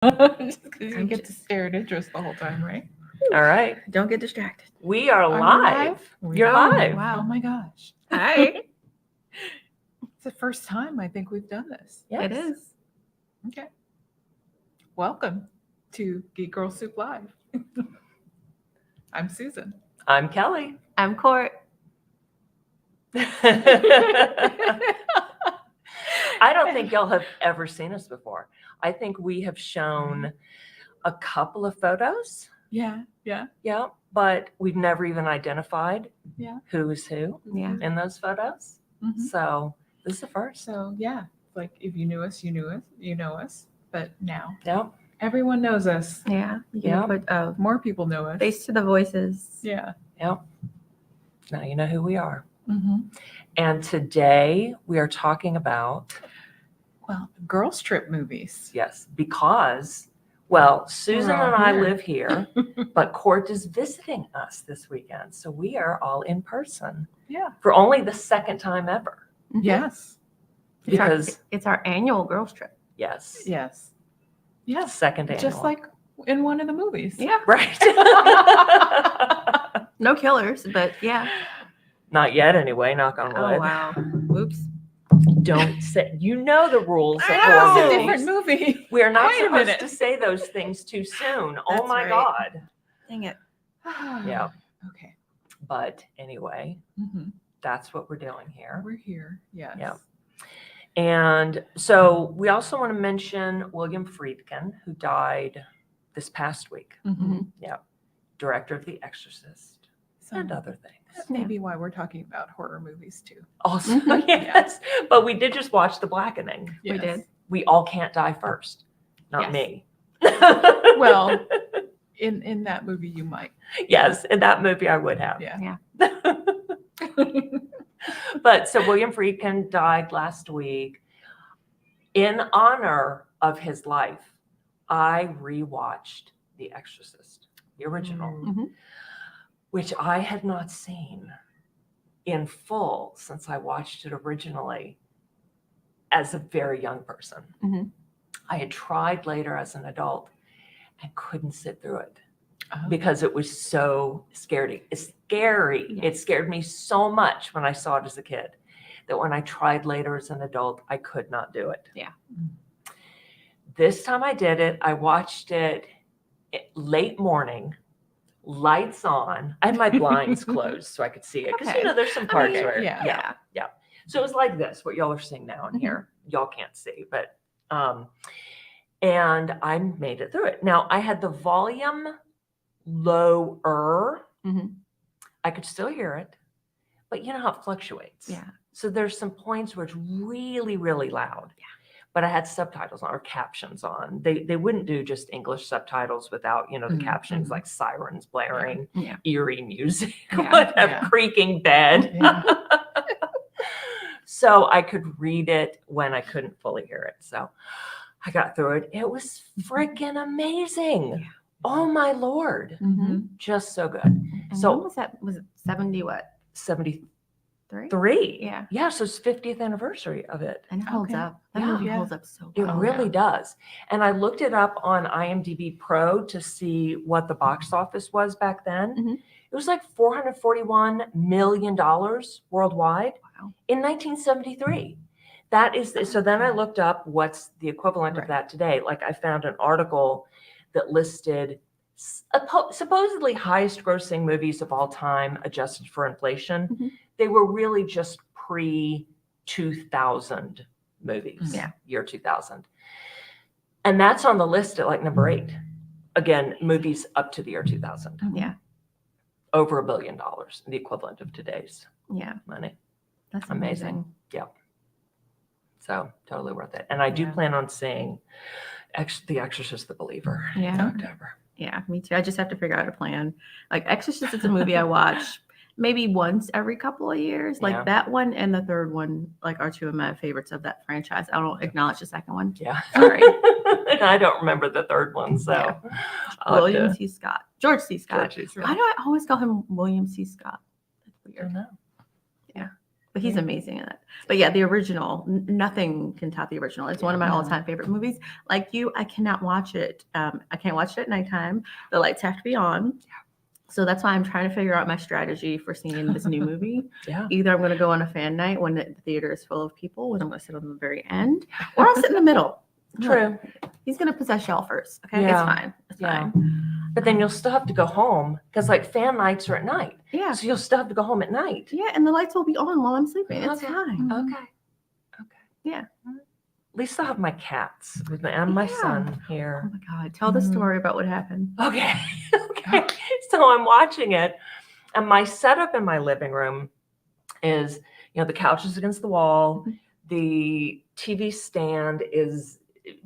Just because you I'm get to just- stare at Idris the whole time, right? All right. Don't get distracted. We are we live. We You're are. live. Wow. Oh my gosh. Hi. It's the first time I think we've done this. Yes. It is. Okay. Welcome to Geek Girl Soup Live. I'm Susan. I'm Kelly. I'm Cort. I don't think y'all have ever seen us before. I think we have shown a couple of photos. Yeah. Yeah, but we've never even identified who is who Yeah. in those photos. Mhm. So this is the first. So yeah, like if you knew us, you knew us, you know us. But now Yeah. everyone knows us. Yeah. You Yeah. can put More people know us. face to the voices. Yeah. Yeah. Now you know who we are. Mm-hmm. And today we are talking about, Well, girls trip movies. yes, because, well, Susan all and I here. live here, but Cort is visiting us this weekend. So we are all in person Yeah. for only the second time ever. Mhm. Yes. Because, it's our annual girls trip. yes, Yes. Yes. second annual. Just like in one of the movies. Yeah. Right. No killers, but yeah. Not yet, anyway, knock on wood. Oh wow. Oops. Don't say, you know the rules of I It's know. horror a movies. different movie. We are not Wait a supposed minute. to say those things too soon. Oh That's my right. God. Dang it. Yeah. Okay. But anyway, Mm-hmm. that's what we're doing here. We're here. Yes. Yeah. And so we also want to mention William Friedkin, who died this past week, Mm-hmm. director of The Exorcist So and other things. that may be why we're talking about horror movies too. Also, Mhm. yes, but we did just watch The Blackening. We Yes. did. We all can't die first. Not Yes. me. Well, in that movie you might. yes, in that movie I would have. Yeah. But so William Friedkin died last week. In honor of his life, I rewatched The Exorcist, the original, Mm. which I had not seen in full since I watched it originally as a very young person. Mhm. I had tried later as an adult and couldn't sit through it Oh. because it was so scary. It's scary. Yes. It scared me so much when I saw it as a kid that when I tried later as an adult, I could not do it. Yeah. This time I did it. I watched it late morning, lights on. I had my blinds closed so I could see it because Okay. there's some parts mean, where Yeah. So it was like this, what y'all are seeing now in Mhm. here. Y'all can't see, but and I made it through it. Now I had the volume lower. Mhm. I could still hear it, but you know how it fluctuates. Yeah. So there's some points where it's really, really loud. Yeah. But I had subtitles on or captions on. They wouldn't do just English subtitles without, the Mhm, captions mhm. like sirens blaring, Yeah. eerie music, Yeah, whatever, yeah. creaking bed. Yeah. So I could read it when I couldn't fully hear it. So I got through it. It was freaking amazing. Yeah. Oh my Lord. Mhm. Just so good. And So- when was that? Was it 70 what? 73. 3? Yeah. Yeah. So it's 50th anniversary of it. And it holds Okay. up. That Yeah. movie Yeah. holds up so It well. really yeah. does. And I looked it up on IMDb Pro to see what the box office was back then. Mhm. It was like $441 million worldwide Wow. in 1973. That is, so then I looked up what's the equivalent of Right. that today. Like I found an article that listed supposedly highest grossing movies of all time adjusted for inflation. Mhm. They were really just pre 2000 movies, Yeah. year 2000. And that's on the list at like number 8. Again, movies up to the year 2000. Yeah. Over $1 billion, the equivalent of today's Yeah. money. That's Amazing. amazing. So totally worth it. And I do Yeah. plan on seeing The Exorcist, The Believer in Yeah. October. Yeah, me too. I just have to figure out a plan. Like Exorcist is a movie I watch maybe once every couple of years. Like Yeah. that one and the third one, like are two of my favorites of that franchise. I don't acknowledge the second one. Yeah. Sorry. And I don't remember the third one, so Yeah. I'll have William to- C. Scott. George C. Scott. George C. Why do I always call him William C. Scott? That's I don't weird. know. But but he's Yeah. amazing in it. But yeah, the original, nothing can top the original. It's one of my No. all-time favorite movies. Like you, I cannot watch it. I can't watch it at nighttime. The lights have to be on. So that's why I'm trying to figure out my strategy for seeing this new movie. Yeah. Either I'm going to go on a fan night when the theater is full of people, and I'm going to sit on the very end, or I'll sit in the middle. True. He's going to possess y'all first. Okay, Yeah. it's fine. It's Yeah. fine. But then you'll still have to go home because like fan nights are at night. Yeah, So you'll still have to go home at night. yeah, and the lights will be on while I'm sleeping. It's Okay. fine. Okay. Okay. Yeah. At least I'll have my cats with me and my Yeah. son Oh here. my God, tell the Mhm. story about what happened. Okay. Okay. So I'm watching it, and my setup in my living room is, the couch is against the wall. Mhm. The TV stand is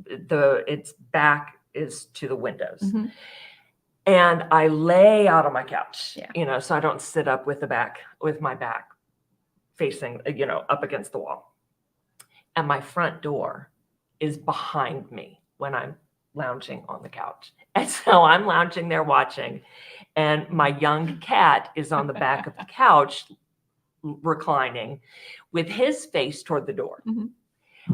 its back is to the windows. Mhm. And I lay out on my couch, Yeah. so I don't sit up with my back facing, up against the wall. And my front door is behind me when I'm lounging on the couch. And so I'm lounging there watching, and my young cat is on the back of the couch reclining with his face toward the door. Mhm.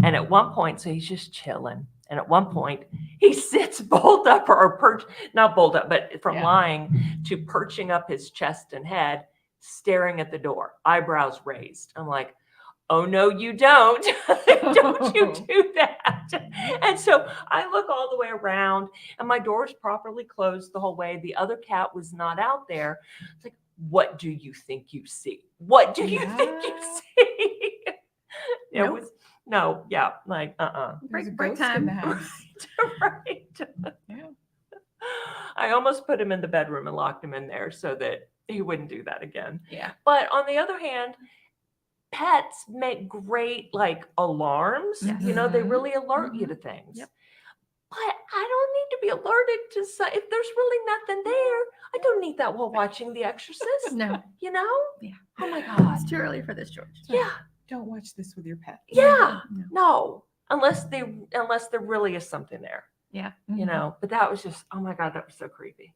And at one point, so he's just chilling. And at one point, he sits bolt up or perch, not bolt up, but from Yeah. lying to perching up his chest and head, staring at the door, eyebrows raised. I'm like, oh, no, you don't. Don't you do that. And so I look all the way around, and my door's properly closed the whole way. The other cat was not out there. It's like, what do you think you see? What do you think you Yeah. see? It Nope. was, no, yeah, like, There's a Break ghost in the time. house. right. Yeah. I almost put him in the bedroom and locked him in there so that he wouldn't do that again. Yeah. But on the other hand, pets make great like alarms. Yes. They Mhm. really alert you to things. Yep. But I don't need to be alerted to if there's really nothing there. I don't need that while watching The Exorcist. No, You know? Yeah. Oh my God. it's too early for this, George. So Yeah. Don't watch this with your pet. Yeah. No. No. Unless there really is something there. Yeah. But that was just, oh my God, that was so creepy.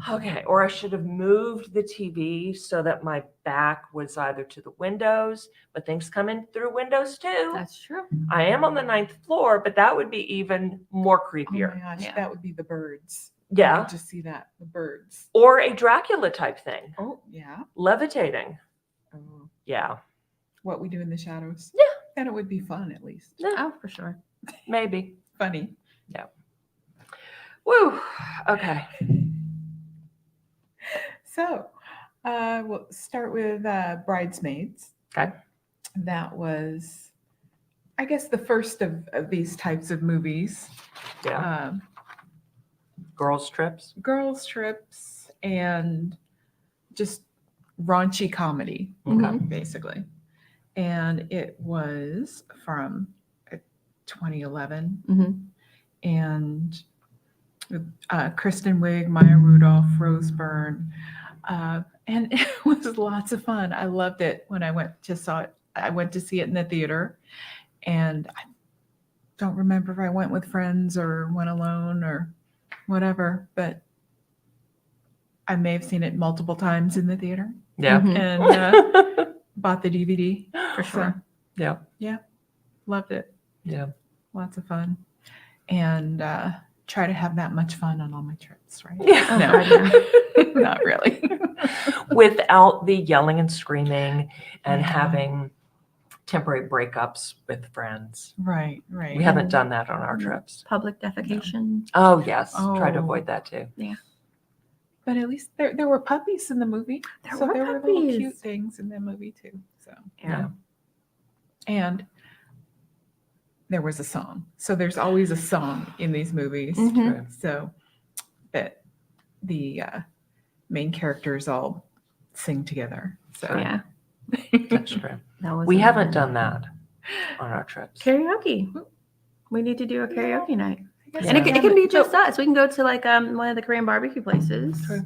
Okay, or I should have moved the TV so that my back was either to the windows, but things come in through windows too. That's true. I am on the 9th floor, but that would be even more Oh creepier. my gosh, Yeah. that would be the birds. I Yeah, could just see that. The birds. or a Dracula type thing, Oh, yeah. levitating. Oh, Yeah, what we do in the shadows. Yeah. Then it would be fun, at least. yeah, Oh, for sure. maybe. Funny. Woo. Okay. So, we'll start with Bridesmaids. Okay. That was, I guess, the first of these types of movies. Yeah. Um, Girls trips. girls' trips and just raunchy comedy, Okay. Mhm. basically. And it was from 2011. Mhm. And Kristen Wiig, Maya Rudolph, Rose Byrne. And it was lots of fun. I loved it when I went to see it in the theater. And I don't remember if I went with friends or went alone or whatever, but I may have seen it multiple times in the theater Yeah. Mhm. and bought the DVD. For sure. Yeah. Loved it. Yeah. Lots of fun. And try to have that much fun on all my trips, right? Yeah. Oh, No, God, not really. Without the yelling and screaming and Yeah. having temporary breakups with friends. Right, right. We haven't done that on our trips. Public defecation. Oh, yes. Try to Oh. avoid that too. But at least there were puppies in the movie. There So were there were little cute puppies. things in the movie too. So Yeah. and there was a song. So there's always a song in these movies. Mhm. True. So that the main characters all sing together. So Yeah. That's true. That was We haven't amazing. done that on our trips. Karaoke. We need to do a karaoke night. I guess And we it can be haven't- just us. We can go to like one of the Korean barbecue places. True.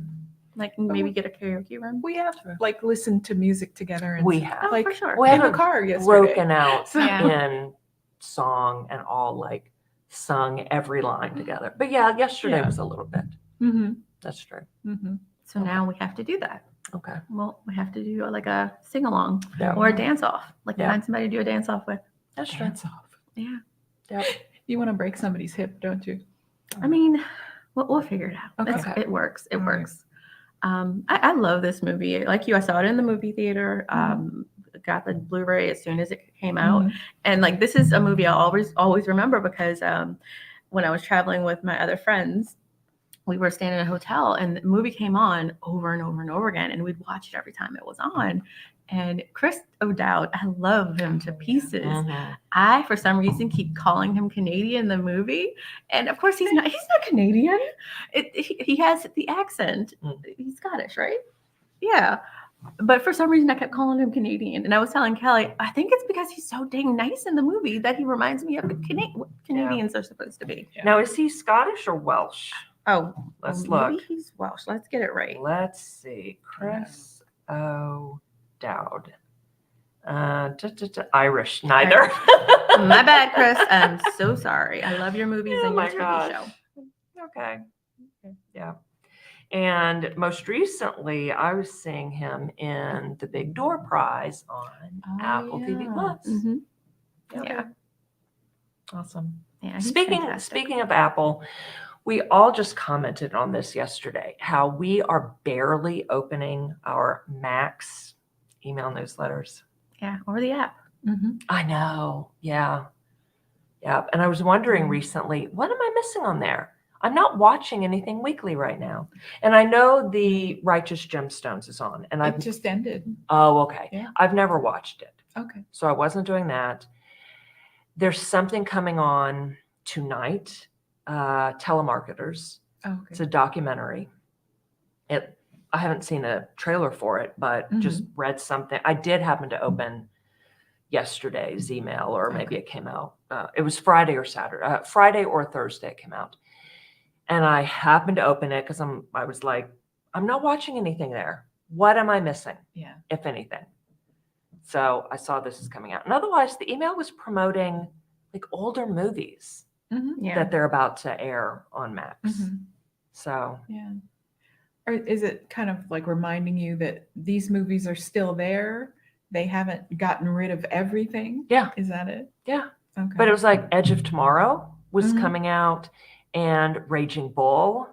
Like maybe get a karaoke room. we have True. like listened to music together and We have. Oh, like for sure. We in the haven't car yesterday. broken out So- Yeah. in song and all like sung every line together. But yeah, yesterday Yeah. was a little bit. Mm-hmm. That's true. Mm-hmm. So now we have to do that. Okay. Well, we have to do like a sing along Yeah. or a dance off. Like Yeah. find somebody to do a dance off with. That's true. Dance off. Yeah. Yep. You want to break somebody's hip, don't you? I mean, we'll figure it out. Okay. It works. It All right. works. I love this movie. Like you, I saw it in the movie theater. Got the Blu-ray as soon as it came out, Mhm. and like this is a movie I'll always remember because when I was traveling with my other friends, we were staying in a hotel, and the movie came on over and over and over again, and we'd watch it every time it was on. And Chris O'Dowd, I love him to pieces. Mhm. I, for some reason, keep calling him Canadian in the movie, and of course, he's not. He's not Canadian. He has the accent. He's Scottish, right? Yeah. But for some reason, I kept calling him Canadian, and I was telling Kelly, I think it's because he's so dang nice in the movie that he reminds me of what Canadians are supposed to be. Yeah. Now, is he Scottish or Welsh? Oh, Let's maybe look. he's Welsh. Let's get it right. Let's see. Chris O'Dowd. Irish, neither. My bad, Chris. I'm so sorry. I love your movies Oh and your my TV gosh. show. Okay. Yeah. And most recently, I was seeing him in the Big Door Prize on Oh, Apple TV yeah. Plus. Mm-hmm. Yep. Yeah. Awesome. Yeah. he's Speaking fantastic. of Apple, we all just commented on this yesterday, how we are barely opening our Max email newsletters. Yeah, or the app. Mhm. I know. Yeah. Yeah. And I was wondering recently, what am I missing on there? I'm not watching anything weekly right now. And I know the Righteous Gemstones is on. And It I've just ended. Oh, okay. Yeah. I've never watched it. Okay. So I wasn't doing that. There's something coming on tonight, Telemarketers. Oh, okay. It's a documentary. I haven't seen a trailer for it, but just read something. I did happen to open yesterday's email, or maybe it came out. It was Friday or Saturday, Friday or Thursday it came out. And I happened to open it because I was like, I'm not watching anything there. What am I missing, Yeah. if anything? So I saw this is coming out. And otherwise, the email was promoting like older movies Mhm. Yeah. that they're about to air on Max. Mhm. So Yeah. Or is it kind of like reminding you that these movies are still there? They haven't gotten rid of everything? Yeah. Is that it? Yeah. Okay. But it was like Edge of Tomorrow was Mhm. coming out, and Raging Bull.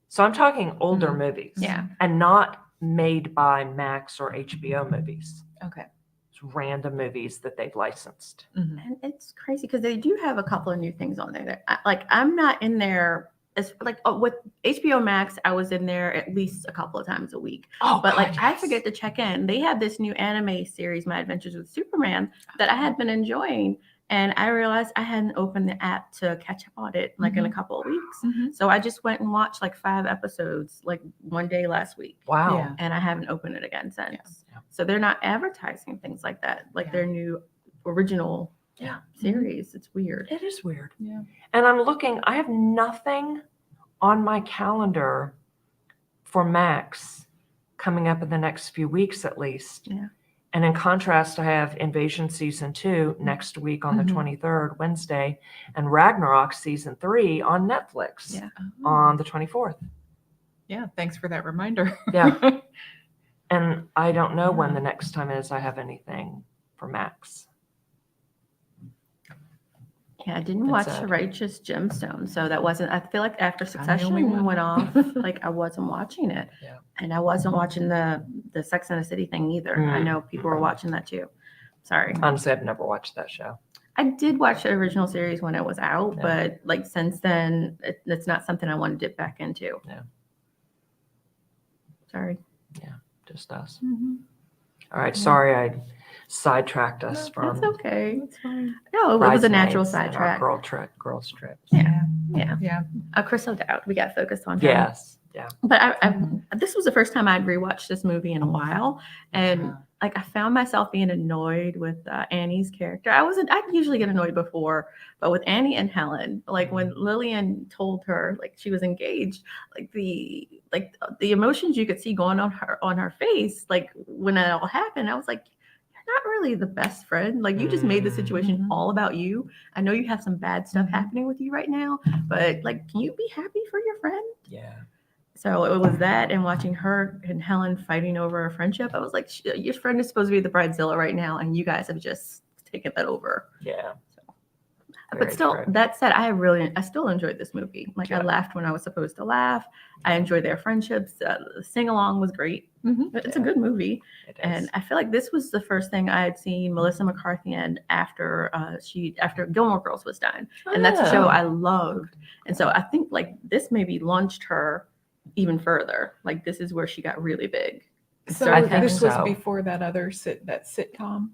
So I'm talking older Mhm. movies. Yeah. And not made by Max or HBO movies. Okay. It's random movies that they've licensed. Mhm. And it's crazy because they do have a couple of new things on there. That I'm not in there. It's like with HBO Max, I was in there at least a couple of times a week. Oh, But God, like I yes. forget to check in. They have this new anime series, My Adventures with Superman, that I had been enjoying, and I realized I hadn't opened the app to catch up on it like in a couple of weeks. Mhm. So I just went and watched like 5 episodes like one day last week. Wow. Yeah. And I haven't opened it again since. Yeah. So they're not advertising things like that, like Yeah. their new original Yeah. series. It's weird. It is weird. Yeah. And I'm looking, I have nothing on my calendar for Max coming up in the next few weeks at least. Yeah. And in contrast, I have Invasion Season 2 next week on the Mhm. 23rd, Wednesday, and Ragnarok Season 3 on Netflix Yeah. Oh. on the 24th. Yeah. Thanks for that reminder. Yeah. And I don't know when Yeah. the next time is I have anything for Max. Yeah, I didn't That's watch it. Righteous Gemstone, so that wasn't. I feel like after only Succession one. went off, like I wasn't watching it, Yeah. and I wasn't watching the Sex and the City thing either. I Mm. know people were watching that too. Sorry, Honestly, I've never watched that show. I did watch the original series when it was out, Yeah. but like since then, it's not something I want to dip back into. Yeah. Sorry. Just us. Mhm. All right. Yeah. Sorry, I sidetracked us That's from okay. That's fine. No, it was a natural Bridesmaids and our sidetrack. girls trips. Yeah. Yeah. Yeah. Chris O'Dowd. We got focused on him. Yes. Yeah. But Mhm. this was the first time I'd rewatched this movie in a while, and Yeah. like I found myself being annoyed with Annie's character. I usually get annoyed before, but with Annie and Helen, like when Lillian told her like she was engaged, like the emotions you could see going on her face, like when it all happened, I was like, you're not really the best friend. Like you just made the situation Mhm. all about you. I know you have some bad stuff Mhm. happening with you right now, but like, can you be happy for your friend? Yeah. So it was that, and watching her and Helen fighting over a friendship. I was like, your friend is supposed to be the bridezilla right now, and you guys have just taken that over. Yeah. But Very still, true. that said, I still enjoyed this movie. Like I Good. laughed when I was supposed to laugh. I enjoyed their friendships. The sing along was great. It's a Yeah. good movie, It is. and I feel like this was the first thing I had seen Melissa McCarthy in after after Gilmore Girls was done, and that's a show Oh. I loved. And so I think like this maybe launched her even further. Like this is where she got really big. So I think this was so. before that other sitcom.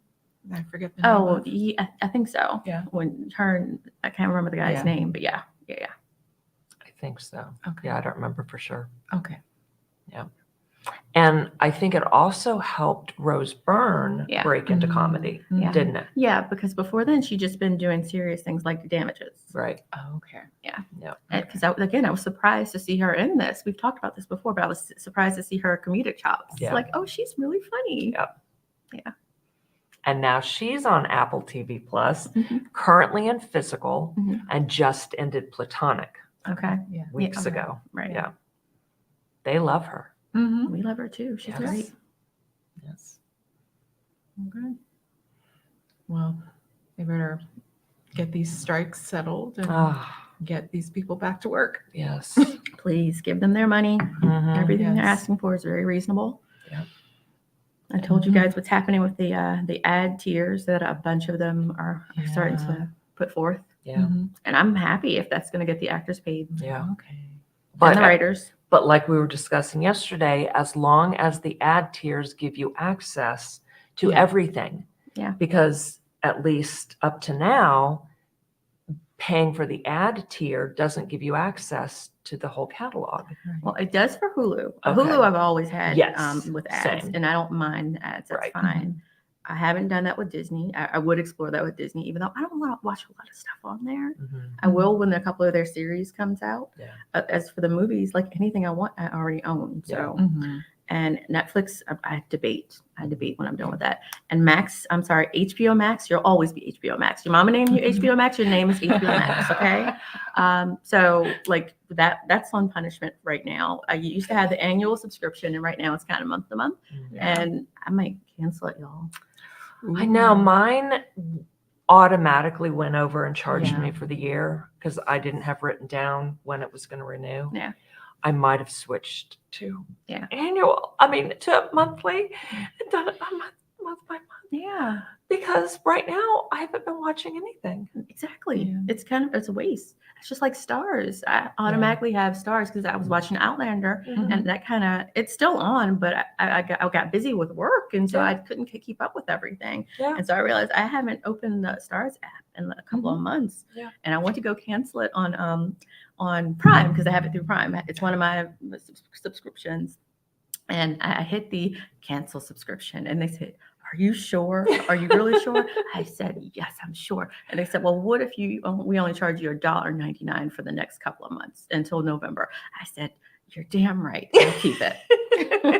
I forget the name. Oh, of. yeah, I think so. Yeah. When I can't remember the guy's Yeah. name, but yeah. I think so. Okay. Yeah, I don't remember for sure. Okay. And I think it also helped Rose Byrne Yeah. break into comedy, Yeah. didn't it? Yeah, because before then she'd just been doing serious things like Damages. Right. Okay. And because I was surprised to see her in this. We've talked about this before, but I was surprised to see her comedic chops. Yeah. Like, oh, she's really funny. Yeah. And now she's on Apple TV Plus, Mhm. currently in Physical, Mhm. and just ended Platonic Okay. Yeah. weeks okay. ago. Right. Yeah. They love her. Mm-hmm. We love her too. She's Yes. great. Yes. Okay. Well, they better get these strikes settled and Ah, get these people back to work. yes. Please give them their money. Mhm. Everything they're Yes. asking for is very reasonable. Yeah. I told you Mhm. guys what's happening with the ad tiers that a bunch of them are starting Yeah. to put forth. Yeah. Mhm. And I'm happy if that's going to get the actors paid Yeah. Okay. and the writers. But like we were discussing yesterday, as long as the ad tiers give you access to Yeah. everything. Yeah. Because at least up to now, paying for the ad tier doesn't give you access to the whole catalog. Well, it does for Hulu. Okay. Hulu I've always had Yes, with ads, same. and I don't mind ads. That's Right. fine. I haven't done that with Disney. I would explore that with Disney, even though I don't want to watch a lot of stuff on there. Mhm. I will when a couple of their series comes out. Yeah. As for the movies, like anything I want, I already own. So, Mhm. and Netflix, I debate. I debate when I'm done with that. And Max, I'm sorry, HBO Max, you'll always be HBO Max. Your mama named you HBO Max, your name is HBO Max, okay? So like that's on punishment right now. I used to have the annual subscription, and right now it's kind of month to month. Mhm. And I might cancel it, y'all. I know mine automatically went over and charged Yeah. me for the year because I didn't have written down when it was going to renew. Yeah. I might have switched to Yeah. to monthly and done it month by month Yeah, because right now I haven't been watching anything. exactly. Yeah. It's a waste. It's just like Stars. I automatically have Stars because I was watching Outlander, Mhm. and that kind of it's still on, but I got busy with work, and so Yeah. I couldn't keep up with everything. Yeah. And so I realized I haven't opened the Stars app in a couple of months. Yeah. And I went to go cancel it on Prime because I have it through Prime. It's one of my subscriptions. And I hit the cancel subscription, and they said, "Are you sure? Are you really sure?" I said, "Yes, I'm sure." And they said, "Well, what if we only charge you $1.99 for the next couple of months until November?" I said, "You're damn right. I'll keep it."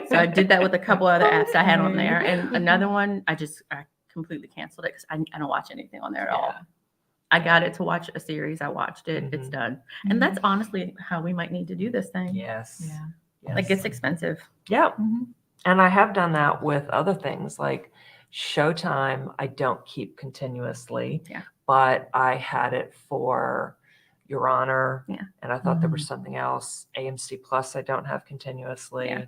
So I did that with a couple other apps I had on there, and another one I completely canceled it because I don't watch anything on there at all. Yeah. I got it to watch a series. I watched it. It's Mhm. done. And that's honestly how we might need to do this thing. Yes. Yeah. Yes. Like it's expensive. Yeah. Mhm. And I have done that with other things like Showtime. I don't keep continuously, Yeah. but I had it for Your Honor. Yeah. And I thought there was Mhm. something else. AMC Plus, I don't have continuously. Yeah.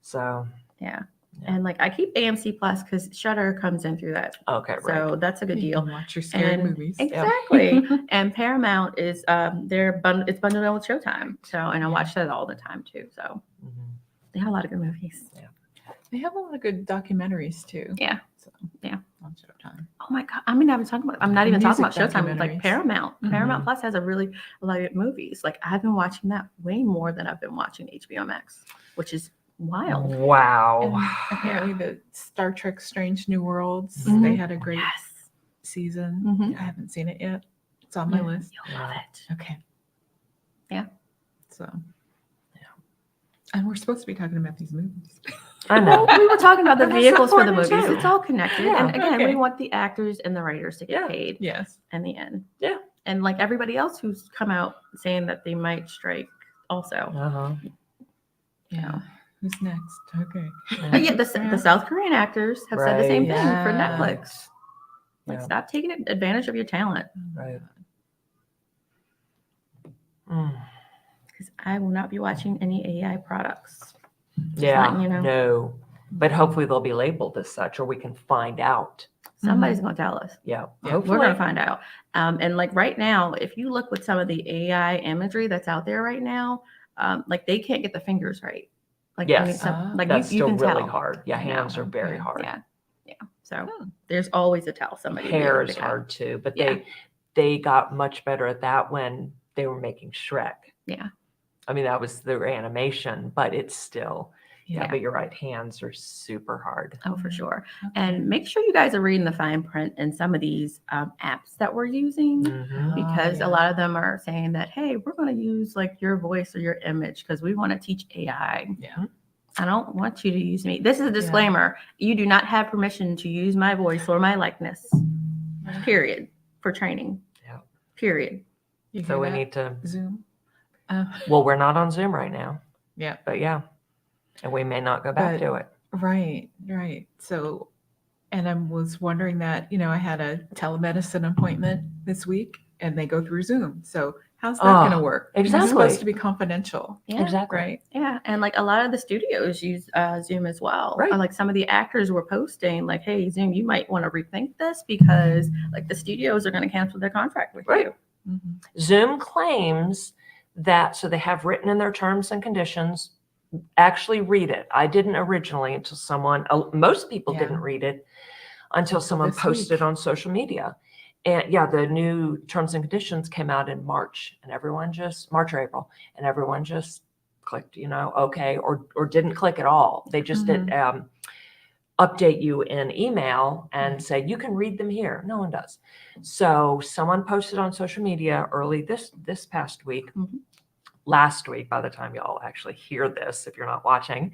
So, Yeah. Yeah. And like I keep AMC Plus because Shudder comes in through that. okay, right. So that's a good You deal. can watch your scary And movies. exactly. And Paramount is it's bundled in with Showtime. So and I Yeah. watch that all the time too. So Mhm. they have a lot of good movies. They have a lot of good documentaries too. Yeah. So, Yeah. On Showtime. Oh my God. I'm not even talking about Music Showtime. Like documentaries. Paramount. Mhm. Paramount Plus has a lot of good movies. Like I've been watching that way more than I've been watching HBO Max, which is wild. Wow. And apparently the Star Trek Strange New Worlds, Mhm. they had a great Yes. season. Mhm. I haven't seen it yet. It's on my Yeah. list. You'll love it. Okay. Yeah. So. And we're supposed to be talking about these movies. I know. Well, we were talking about the And that's vehicles for the important, movies. too. It's all connected. Yeah. And again, we Okay. want the actors and the writers to get Yeah. paid Yes. in the end. Yeah. And like everybody else who's come out saying that they might strike also. Uh-huh. Yeah. Who's next? Okay. Yeah, the South Korean actors have said the same Right. thing for Yeah. Netflix. Like, Yeah. stop taking advantage of your talent. Right. Mm. Because I will not be watching any AI products. Yeah, letting you know. no. But hopefully they'll be labeled as such, or we can find out. Somebody's going to tell us. Yeah, Yeah, hopefully. We're going to find out. And like right now, if you look with some of the AI imagery that's out there right now, like they can't get the fingers right. Like, I mean, Yes, like that's you still can really tell. hard. Yeah, I know. hands are very Okay. hard. Yeah. Yeah. So there's always a tell. Somebody will be Hair able to is tell. hard too, but Yeah. they got much better at that when they were making Shrek. Yeah. I mean, that was their animation, but it's still, yeah, Yeah. but you're right, hands are super hard. Oh, for sure. Okay. And make sure you guys are reading the fine print in some of these apps that we're using. Mhm. Because yeah. a lot of them are saying that, hey, we're going to use like your voice or your image because we want to teach AI. Yeah. I don't want you to use me. This is a disclaimer. You do not have permission to use my voice or my likeness, period, for training. Yeah. Period. You So hear we that? need to, Zoom. well, we're not on Zoom right now, Yeah. but yeah, and we may not go back But- to it. Right. So, and I was wondering that, I had a telemedicine appointment this week and they go through Zoom. So how's that going to work? exactly. It's supposed to be confidential, Yeah. Exactly. right? Yeah. And like a lot of the studios use Zoom as well. Right. Like some of the actors were posting like, hey, Zoom, you might want to rethink this because like the studios are going to cancel their contract with Right. you. Mhm. Zoom claims that, so they have written in their terms and conditions, actually read it. I didn't originally until most people Yeah. didn't read it until someone this posted week. on social media. And yeah, the new terms and conditions came out in March and March or April, and everyone just clicked, okay, or didn't click at all. They just did update you in email and say, you can read them here. No one does. So someone posted on social media early this past week, last week, by the time y'all actually hear this, if you're not watching,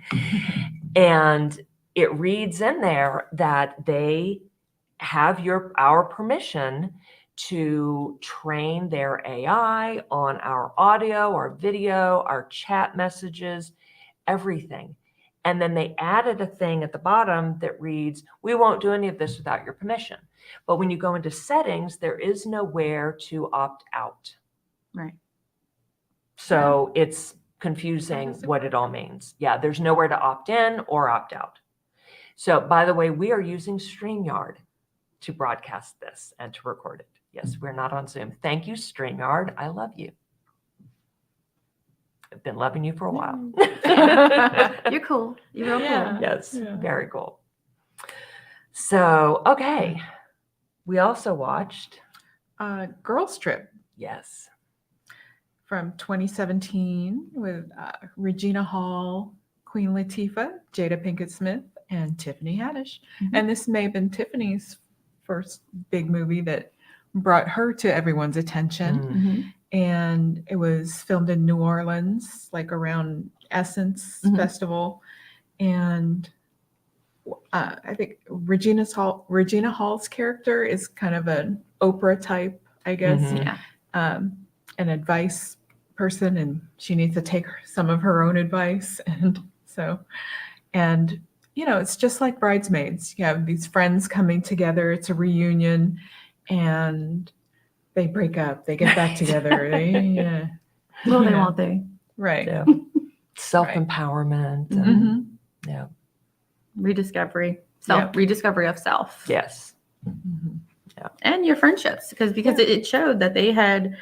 and it reads in there that they have our permission to train their AI on our audio, our video, our chat messages, everything. And then they added a thing at the bottom that reads, we won't do any of this without your permission. But when you go into settings, there is nowhere to opt out. Right. So it's confusing does it what it all means. Yeah, there's nowhere to opt in or opt out. So by the way, we are using StreamYard to broadcast this and to record it. Yes, we're not on Zoom. Thank you, StreamYard. I love you. I've been loving you for a while. You're cool. You're real Yeah. cool. Yes, Yeah. very cool. So, okay. We also watched, Girls Trip yes, from 2017 with Regina Hall, Queen Latifah, Jada Pinkett Smith, and Tiffany Haddish. And this may have been Tiffany's first big movie that brought her to everyone's attention. Mhm. And it was filmed in New Orleans, like around Essence Festival. And I think Regina Hall's character is kind of an Oprah type, I guess, Mhm. Yeah. an advice person, and she needs to take some of her own advice. And it's just like Bridesmaids. You have these friends coming together. It's a reunion, and they break up. They get back together. Well, they Yeah. won't they? Right. Yeah. Self-empowerment. And, Mhm. yeah. Rediscovery. Yep. Rediscovery of self. Yes. Mhm. And your friendships, because it showed that they had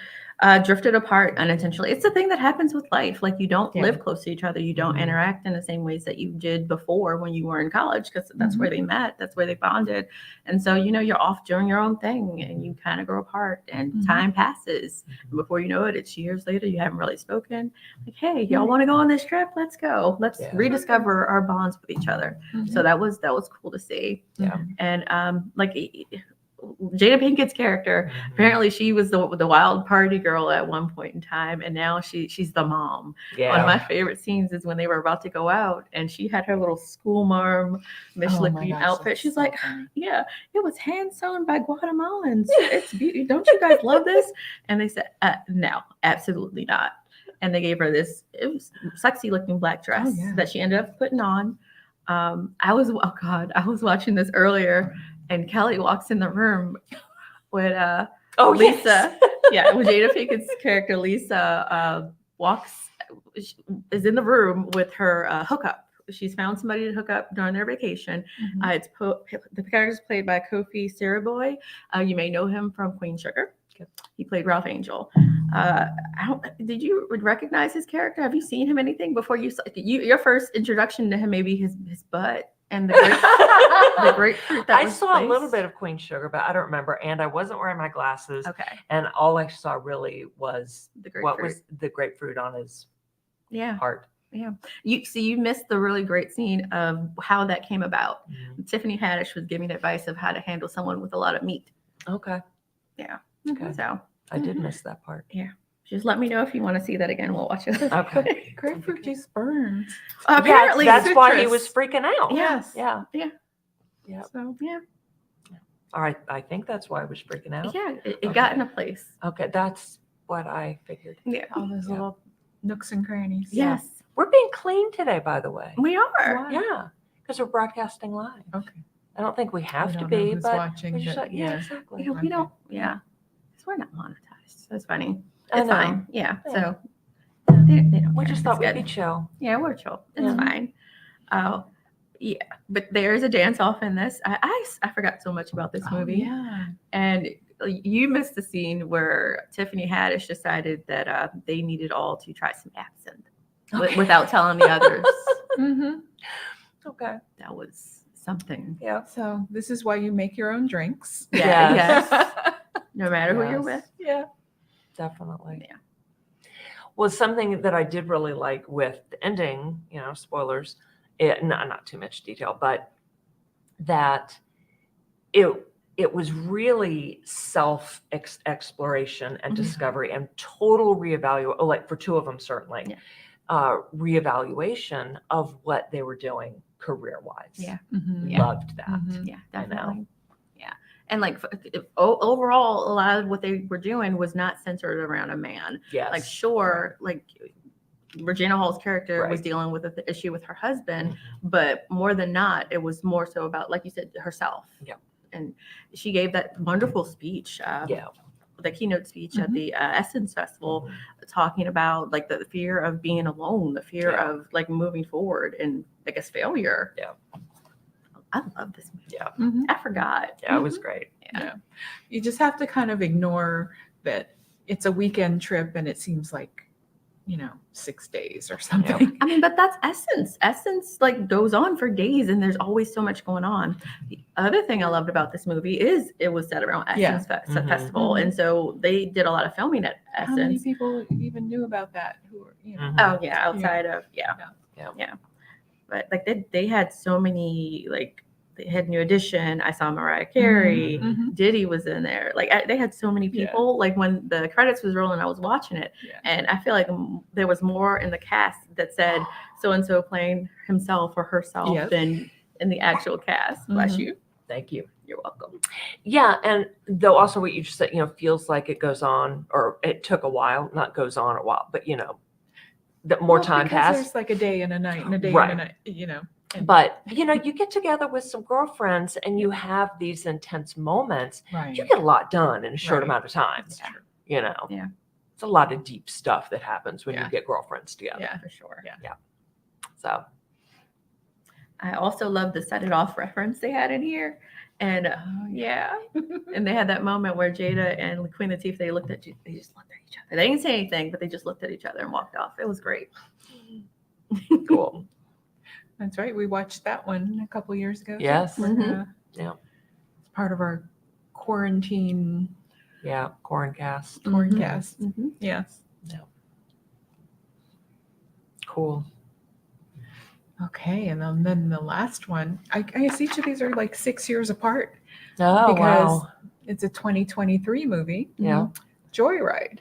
drifted apart unintentionally. It's the thing that happens with life. Like you don't Yeah. live close to each other. You don't Mhm. interact in the same ways that you did before when you were in college, because that's where they met. That's where they bonded. And so, you're off doing your own thing and you kind of grow apart and Mhm. time passes. And before you know it, it's years later. You haven't really spoken. Like, hey, y'all want to go on this trip? Let's go. Let's Yeah. rediscover our bonds with each other. So that was cool to see. Yeah. And like Jada Pinkett's character, apparently she was the wild party girl at one point in time, and now she's the mom. Yeah. One of my favorite scenes is when they were about to go out, and she had her little school marm Michelin outfit. She's like, "Yeah, it was hand sewn by Guatemalans. It's beautiful. Don't you guys love this?" And they said, "No, absolutely not." and they gave her this sexy looking black dress yeah. that she ended up putting on. I was watching this earlier, and Kelly walks in the room with Oh, Lisa. yes. When Jada Pinkett's character Lisa is in the room with her hookup. She's found somebody to hook up during their vacation. Mhm. The character is played by Kofi Siriboy. You may know him from Queen Sugar. Yep. He played Ralph Angel. Did you recognize his character? Have you seen him anything before? Your first introduction to him, maybe his butt and the grapefruit that I was saw a little placed? bit of Queen Sugar, but I don't remember. And I wasn't wearing my glasses. Okay, And all I saw really was the grapefruit. what was the grapefruit on his Yeah. heart. You missed the really great scene of how that came about. Mhm. Tiffany Haddish was giving advice of how to handle someone with a lot of meat. Okay. Okay. So I did miss that part. just let me know if you want to see that again. We'll watch it. Okay. Grapefruit juice burns. Apparently, that's why he was citrus. freaking out. Yes. Yeah. So All right. I think that's why I was freaking out. Yeah, it Okay. got in a place. Okay. That's what I figured. Yeah. all those Yeah. little nooks and crannies. Yes, We're being clean today, by the way. we are. Wow. Yeah. Because we're broadcasting live. Okay. I don't think we have I to don't know be, who's but watching, we just, but yeah, yeah. exactly. Yeah, we don't. Yeah, because we're not monetized. That's funny. I It's know. fine. Yeah. Yeah. So they don't We care. just thought It's we'd good. be chill. Yeah, we're chill. It's Yeah. fine. Oh, yeah. But there's a dance off in this. I forgot so much about this Oh, movie. yeah. And you missed the scene where Tiffany Haddish decided that they needed all to try some absinthe Okay. without telling the others. Mm-hmm. Okay. That was something. Yeah. So this is why you make your own drinks. Yeah. Yes. Yes. No matter who you're Yes. with. Yeah. Definitely. Yeah. Well, something that I did really like with the ending, spoilers, not too much detail, but that it was really self exploration and Mhm. discovery and total reevaluation, like for two of them, certainly, Yeah. reevaluation of what they were doing career wise. Yeah. Mhm. Yeah. Loved that. Mhm. Yeah, I know. definitely. Yeah. And like overall, a lot of what they were doing was not centered around a man. Yes. Like, sure, like Regina Hall's character was Right. dealing with the issue with her husband, Mhm. but more than not, it was more so about, like you said, herself. Yeah. And she gave that wonderful speech, Yeah. the keynote speech at Mhm. the Essence Festival, talking about like the fear of being alone, the fear Yeah. of like moving forward, and I guess failure. Yeah. I love this movie. Yeah. Mhm. I forgot. Yeah. It was great. Yeah. You just have to kind of ignore that it's a weekend trip and it seems like, 6 days or something. I mean, but that's Essence. Essence like goes on for days, and there's always so much going on. The other thing I loved about this movie is it was set around Essence Mhm. Festival, and so they did a lot of filming at How many Essence. people even knew about that? Who were, Mhm. Oh yeah, outside of Yeah. But like they had so many, like they had New Edition. I saw Mariah Carey. Mhm. Diddy was in there. Like they had so many Yeah. people. Like when the credits was rolling, I was watching it, Yeah. and I feel like there was more in the cast that said so and so playing himself or herself Yep. than in the actual cast. Bless Mhm. you. Thank you. You're welcome. Yeah, and though also what you just said, feels like it goes on, or it took a while, not goes on a while, but that more Well, time because passed. There's like a day and a night and a day Right. and a night, and- But you get together with some girlfriends and you have these intense moments. right. You get a lot done in a short Right. amount of time. That's true. Yeah. It's a lot of deep stuff that happens when Yeah. you get girlfriends together. Yeah. For sure. Yeah. So I also love the set it off reference they had in here. And Oh, yeah. And they had that moment where Jada and Queen Latifah, they just looked at each other. They didn't say anything, but they just looked at each other and walked off. It was great. cool. That's right. We watched that one a couple years ago. too. Yes. We're gonna- Yeah. It's part of our quarantine Yeah. Corncast. cast. Mhm. Yes. Cool. Okay, and then the last one. I guess each of these are like 6 years apart. Oh, Because wow. it's a 2023 movie, Yeah. Joyride,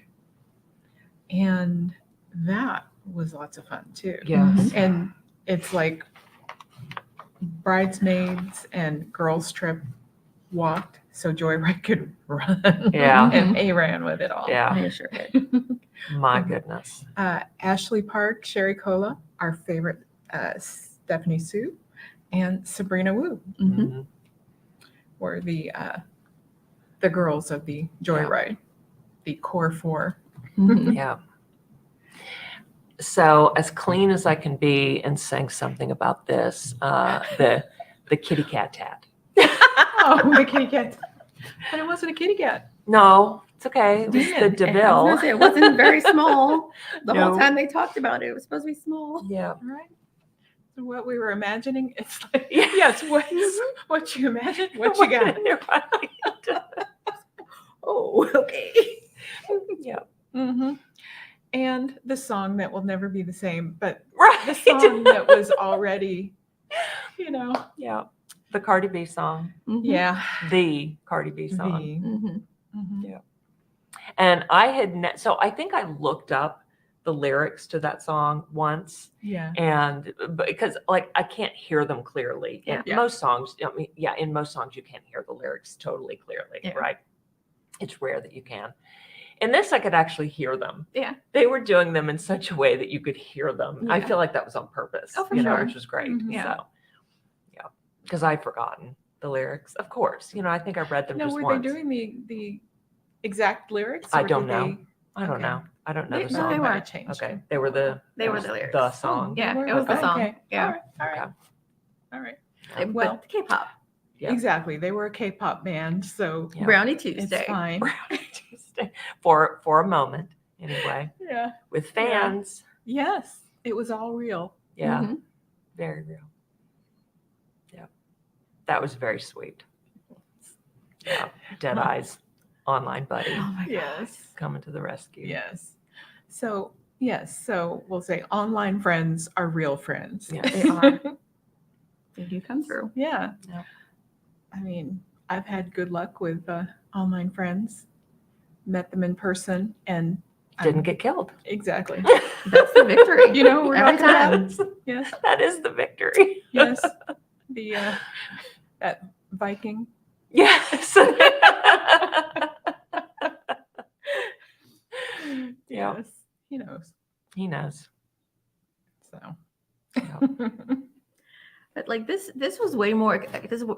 and that was lots of fun too. Yes. And it's like Bridesmaids and Girls Trip walked so Joyride could run. Yeah. And A ran with it all. Yeah. They sure did. My goodness. Ashley Park, Sherry Cola, our favorite Stephanie Sue, and Sabrina Wu Mhm. Mhm. were the girls of the Joyride, the core four. Mhm. Yeah. So as clean as I can be and saying something about this, the kitty cat tat. Oh, the kitty cat. But it wasn't a kitty cat. No, it's okay. It was the Demon. I was DeVille. gonna say it wasn't very small. The No. whole time they talked about it, it was supposed to be small. Yeah. All right. So what we were imagining, it's like, Yeah. yes, what you imagine, what you got. Right. Oh, okay. Yeah. Mm-hmm. And the song that will never be the same, but Right. the song that was already, you know, Yeah. The Cardi B song. Mhm. yeah. The Cardi B song. Mhm. Mhm. And I had so I think I looked up the lyrics to that song once, Yeah. and because like I can't hear them clearly. Yeah. In Yeah. most songs, I mean, yeah, in most songs you can't hear the lyrics totally clearly, Yeah. right? It's rare that you can. In this, I could actually hear them. Yeah. They were doing them in such a way that you could hear them. I Yeah. feel like that was on purpose, Oh, for which sure. was great. Mhm. Yeah. So, yeah, because I'd forgotten the lyrics. Of course, I think I read them Now, just were once. they doing the exact lyrics? I or don't did know. they- I don't Okay. know. I don't know They- the no, song. they might were. have changed Okay, them. they were the lyrics. the song. Yeah, They were? it was the Okay. song. Okay. Yeah. All right. All right. Okay. All right. But Well- K-pop. Yeah. Exactly. They were a K-pop band, so Yeah. Brownie it's Tuesday. fine. Brownie Tuesday for a moment anyway Yeah. with fans. Yes. It was all real. Yeah, Mhm. very real. Yeah, that was very sweet. Yeah, Dead Eyes online buddy Oh my god. Yes. coming to the rescue. Yes. So, yes. So we'll say online friends are real friends. Yes. They are. They do come through. Yeah. Yep. I mean, I've had good luck with online friends, met them in person, and Didn't get killed. exactly. That's the victory. You know what we're Every talking time. about? Yes. That is the victory. Yes. The that Viking. Yes. Yeah, Yes. He knows. he knows. So. Yeah. But like this was way more.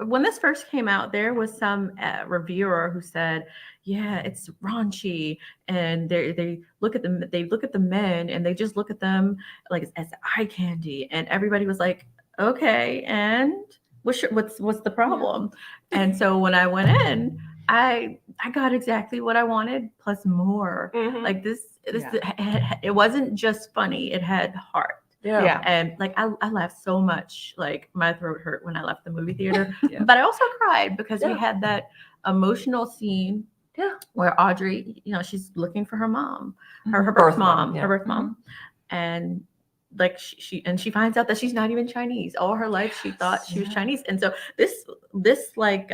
When this first came out, there was some reviewer who said, "Yeah, it's raunchy," and they look at the men and they just look at them like as eye candy, and everybody was like, "Okay, and what's the problem?" And so when I went in, I got exactly what I wanted plus more. Mhm. Like this, it wasn't just funny; it had heart. Yeah. And like I laughed so much, like my throat hurt when I left the movie theater. Yeah. But I also cried because we Yeah. had that emotional scene Yeah. where Audrey, she's looking for her mom, her Mhm. birth mom, yeah. her birth mom. And like she finds out that she's not even Chinese. All her life she thought she was Yeah. Chinese. And so this like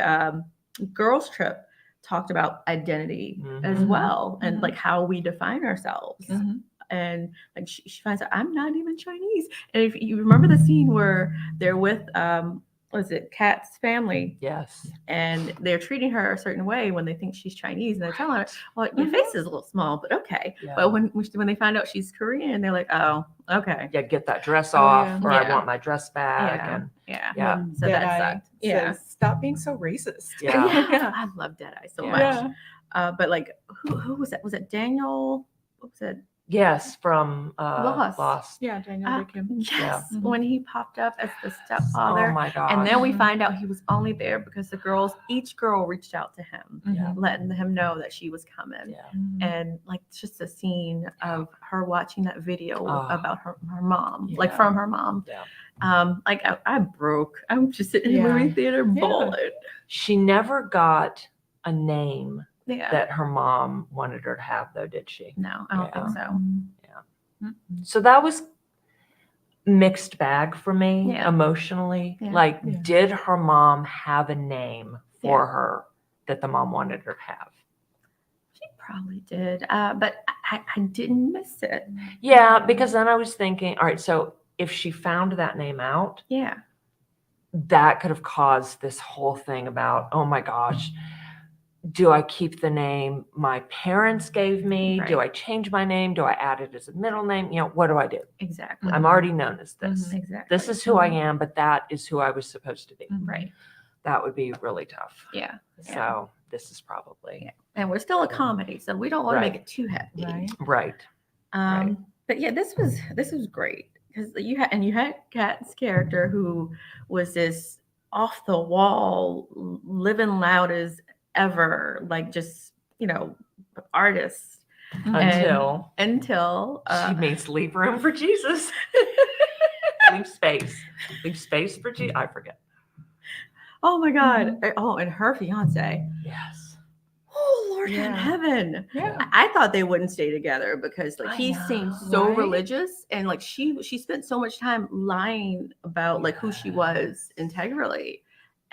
girls trip talked about identity as Mhm. well and Mhm. like how we define ourselves. Mhm. And like she finds out I'm not even Chinese. And if you remember the scene where they're with what is it, Kat's family, Yes. and they're treating her a certain way when they think she's Chinese, and they're telling her, "Well, your Mhm. face is a little small, but okay." Yeah. But when they find out she's Korean, they're like, "Oh, okay, Yeah, get that dress Oh, off, yeah. or I Yeah. want my dress back. yeah, And yeah." yeah. When So that Deadeye sucked. Yeah. says, "Stop being so racist." Yeah. Yeah. I love Deadeye so Yeah. much. Yeah. But like, who was that? Was it Daniel? What was it? Yes, from Lost. Lost. Yeah, Daniel Bickham. Yes, Mhm. when he popped up as the Oh stepfather. my god. And then we Mhm. find out he was only there because each girl reached out to him, Yeah. letting him know that she was coming. Yeah. Mhm. And like just a scene of her watching that video Oh. about her mom, like Yeah. from her mom. Yeah. Like I broke. I'm just sitting in the Yeah. movie theater Yeah. bawling. She never got a name Yeah. that her mom wanted her to have, though, did she? No, I don't think so. Mhm. Yeah. Mhm. So that was mixed bag for me Yeah. emotionally. Yeah. Like, Yeah. did her mom have a name for her that the mom wanted her to have? She probably did, but I didn't miss it. Yeah, because then I was thinking, all right, so if she found that name out, Yeah. that could have caused this whole thing about, oh my gosh, do I keep the name my parents gave me? Do Right. I change my name? Do I add it as a middle name? What do I do? Exactly. I'm already known as this. Mhm. Exactly. This is who I am, but that is who I was supposed to be. right. That would be really tough. Yeah. So this is probably Yeah. And we're still a comedy, so we don't want to Right. make it too heavy. Right. right. Right. But yeah, this was great because you had Kat's character who was this off the wall, living loud as ever, like just artist Until until she means leave room for Jesus. leave space. Leave space for Jesus. I forget. oh my God. Oh, and her fiance. Yes. Oh Lord in Yeah. heaven. Yeah. I thought they wouldn't stay together because like I he know, seemed so right? religious and like she spent so much time lying about like who she was integrally.